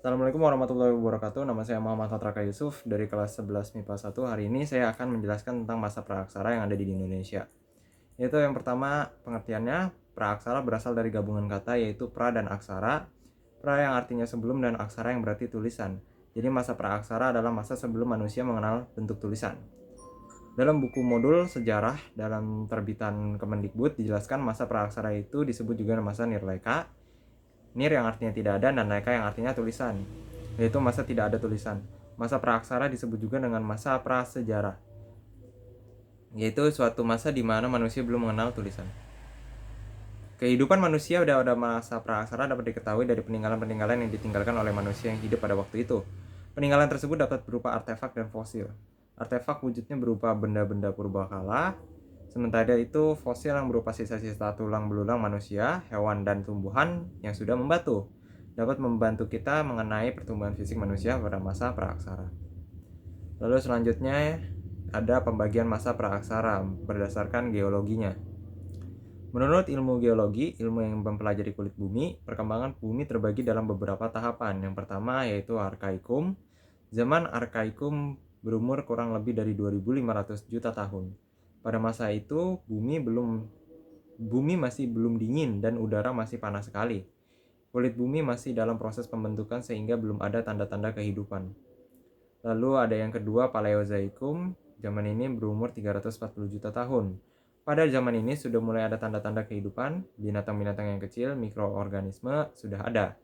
Assalamualaikum warahmatullahi wabarakatuh. Nama saya Muhammad Fatraka Yusuf dari kelas 11 MIPA 1. Hari ini saya akan menjelaskan tentang masa praaksara yang ada di Indonesia. Yaitu yang pertama, pengertiannya, praaksara berasal dari gabungan kata yaitu pra dan aksara. Pra yang artinya sebelum dan aksara yang berarti tulisan. Jadi masa praaksara adalah masa sebelum manusia mengenal bentuk tulisan. Dalam buku modul sejarah dalam terbitan Kemendikbud dijelaskan masa praaksara itu disebut juga masa Nirleka. Nir yang artinya tidak ada dan Leka yang artinya tulisan, yaitu masa tidak ada tulisan. Masa praaksara disebut juga dengan masa prasejarah, yaitu suatu masa di mana manusia belum mengenal tulisan. Kehidupan manusia pada masa praaksara dapat diketahui dari peninggalan-peninggalan yang ditinggalkan oleh manusia yang hidup pada waktu itu. Peninggalan tersebut dapat berupa artefak dan fosil. Artefak wujudnya berupa benda-benda purbakala, sementara itu fosil yang berupa sisa-sisa tulang belulang manusia, hewan, dan tumbuhan yang sudah membatu dapat membantu kita mengenai pertumbuhan fisik manusia pada masa praaksara. Lalu selanjutnya ada pembagian masa praaksara berdasarkan geologinya. Menurut ilmu geologi, ilmu yang mempelajari kulit bumi, perkembangan bumi terbagi dalam beberapa tahapan. Yang pertama yaitu Arkaikum. Zaman Arkaikum berumur kurang lebih dari 2.500 juta tahun. Pada masa itu, bumi masih belum dingin dan udara masih panas sekali. Kulit bumi masih dalam proses pembentukan sehingga belum ada tanda-tanda kehidupan. Lalu ada yang kedua, Paleozoikum. Zaman ini berumur 340 juta tahun. Pada zaman ini sudah mulai ada tanda-tanda kehidupan, binatang-binatang yang kecil, mikroorganisme sudah ada.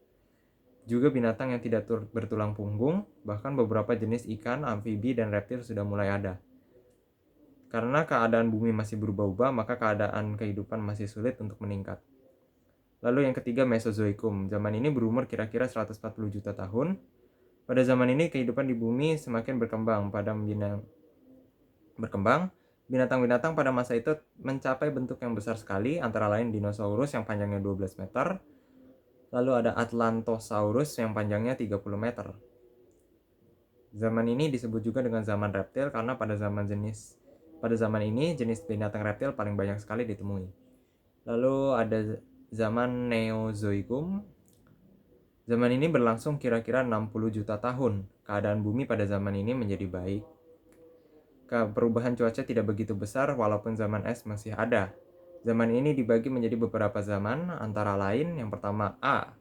Juga binatang yang tidak bertulang punggung, bahkan beberapa jenis ikan, amfibi, dan reptil sudah mulai ada. Karena keadaan bumi masih berubah-ubah, maka keadaan kehidupan masih sulit untuk meningkat. Lalu yang ketiga, Mesozoikum. Zaman ini berumur kira-kira 140 juta tahun. Pada zaman ini kehidupan di bumi semakin berkembang. Binatang-binatang pada masa itu mencapai bentuk yang besar sekali, antara lain dinosaurus yang panjangnya 12 meter, lalu ada Atlantosaurus yang panjangnya 30 meter. Zaman ini disebut juga dengan zaman reptil karena pada zaman ini jenis binatang reptil paling banyak sekali ditemui. Lalu ada zaman Neozoikum. Zaman ini berlangsung kira-kira 60 juta tahun. Keadaan bumi pada zaman ini menjadi baik. Perubahan cuaca tidak begitu besar walaupun zaman es masih ada. Zaman ini dibagi menjadi beberapa zaman, antara lain yang pertama A.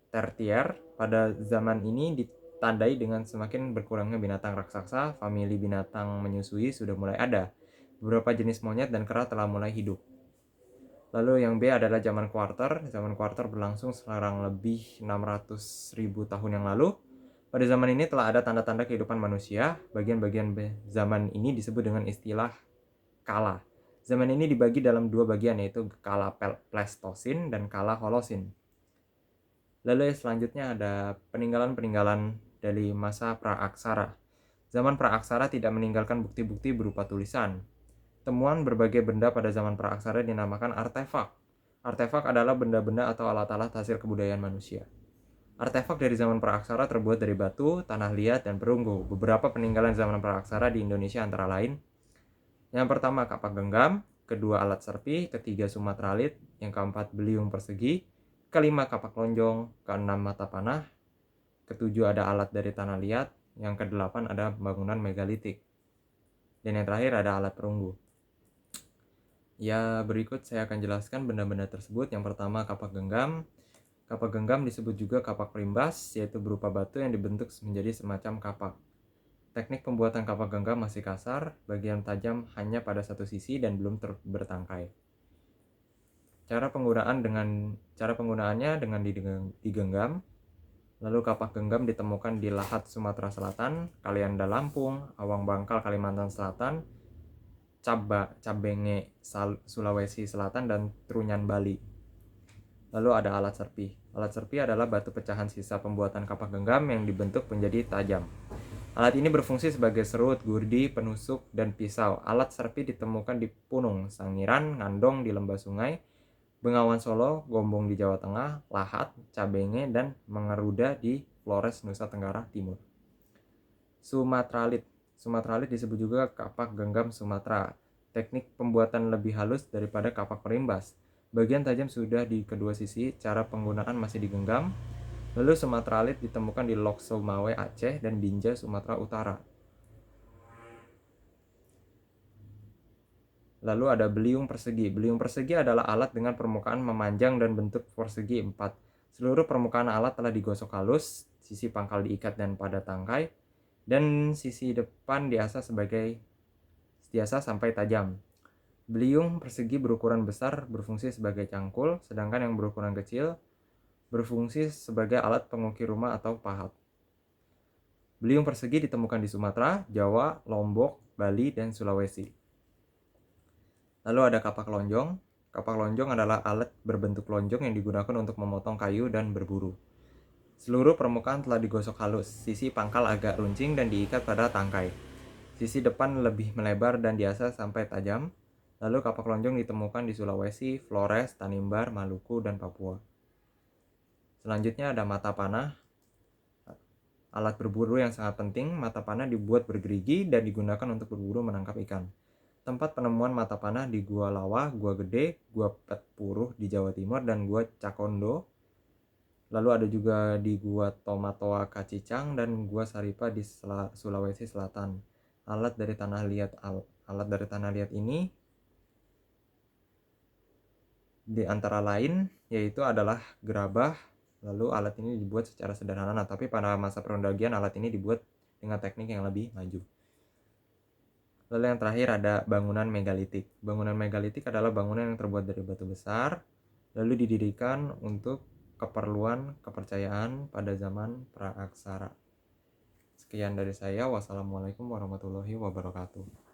Tertier. Pada zaman ini ditandai dengan semakin berkurangnya binatang raksasa, famili binatang menyusui sudah mulai ada. Beberapa jenis monyet dan kera telah mulai hidup. Lalu yang B adalah zaman kuarter. Zaman kuarter berlangsung sekarang lebih 600.000 tahun yang lalu. Pada zaman ini telah ada tanda-tanda kehidupan manusia. Bagian-bagian zaman ini disebut dengan istilah kala. Zaman ini dibagi dalam dua bagian, yaitu kala Pleistosin dan kala Holosin. Lalu selanjutnya ada peninggalan-peninggalan dari masa praaksara. Zaman praaksara tidak meninggalkan bukti-bukti berupa tulisan. Temuan berbagai benda pada zaman praaksara dinamakan artefak. Artefak adalah benda-benda atau alat-alat hasil kebudayaan manusia. Artefak dari zaman praaksara terbuat dari batu, tanah liat, dan perunggu. Beberapa peninggalan zaman praaksara di Indonesia antara lain: yang pertama kapak genggam, kedua alat serpi, ketiga sumatralit, yang keempat beliung persegi, kelima kapak lonjong, keenam mata panah, ketujuh ada alat dari tanah liat, yang kedelapan ada bangunan megalitik, dan yang terakhir ada alat perunggu. Ya, berikut saya akan jelaskan benda-benda tersebut. Yang pertama kapak genggam. Kapak genggam disebut juga kapak perimbas, yaitu berupa batu yang dibentuk menjadi semacam kapak. Teknik pembuatan kapak genggam masih kasar, bagian tajam hanya pada satu sisi dan belum bertangkai. Cara penggunaannya dengan digenggam. Lalu kapak genggam ditemukan di Lahat Sumatera Selatan, Kalianda Lampung, Awang Bangkal Kalimantan Selatan, Cabenge Sulawesi Selatan, dan Trunyan Bali. Lalu ada alat serpi. Alat serpi adalah batu pecahan sisa pembuatan kapak genggam yang dibentuk menjadi tajam. Alat ini berfungsi sebagai serut, gurdi, penusuk, dan pisau. Alat serpi ditemukan di Punung, Sangiran, Ngandong di Lembah Sungai, Bengawan Solo, Gombong di Jawa Tengah, Lahat, Cabenge, dan Mengeruda di Flores, Nusa Tenggara Timur. Sumatralit. Sumatralit disebut juga kapak genggam Sumatera. Teknik pembuatan lebih halus daripada kapak perimbas. Bagian tajam sudah di kedua sisi, cara penggunaan masih digenggam. Lalu Sumatralit ditemukan di Lok Sumawe Aceh dan Binjai Sumatera Utara. Lalu ada beliung persegi. Beliung persegi adalah alat dengan permukaan memanjang dan bentuk persegi 4. Seluruh permukaan alat telah digosok halus, sisi pangkal diikat dan pada tangkai, dan sisi depan diasah sampai tajam. Beliung persegi berukuran besar berfungsi sebagai cangkul, sedangkan yang berukuran kecil berfungsi sebagai alat pengukir rumah atau pahat. Beliung persegi ditemukan di Sumatera, Jawa, Lombok, Bali, dan Sulawesi. Lalu ada kapak lonjong. Kapak lonjong adalah alat berbentuk lonjong yang digunakan untuk memotong kayu dan berburu. Seluruh permukaan telah digosok halus, sisi pangkal agak runcing dan diikat pada tangkai. Sisi depan lebih melebar dan diasah sampai tajam. Lalu kapak lonjong ditemukan di Sulawesi, Flores, Tanimbar, Maluku, dan Papua. Selanjutnya ada mata panah. Alat berburu yang sangat penting, mata panah dibuat bergerigi dan digunakan untuk berburu menangkap ikan. Tempat penemuan mata panah di Gua Lawa, Gua Gede, Gua Petpuruh di Jawa Timur, dan Gua Cakondo. Lalu ada juga di Gua Tomatoa Kacicang dan Gua Saripa di Sulawesi Selatan. Alat dari tanah liat ini di antara lain yaitu adalah gerabah. Lalu alat ini dibuat secara sederhana, tapi pada masa perundagian alat ini dibuat dengan teknik yang lebih maju. Lalu yang terakhir ada bangunan megalitik. Bangunan megalitik adalah bangunan yang terbuat dari batu besar, lalu didirikan untuk keperluan kepercayaan pada zaman praaksara. Sekian dari saya. Wassalamualaikum warahmatullahi wabarakatuh.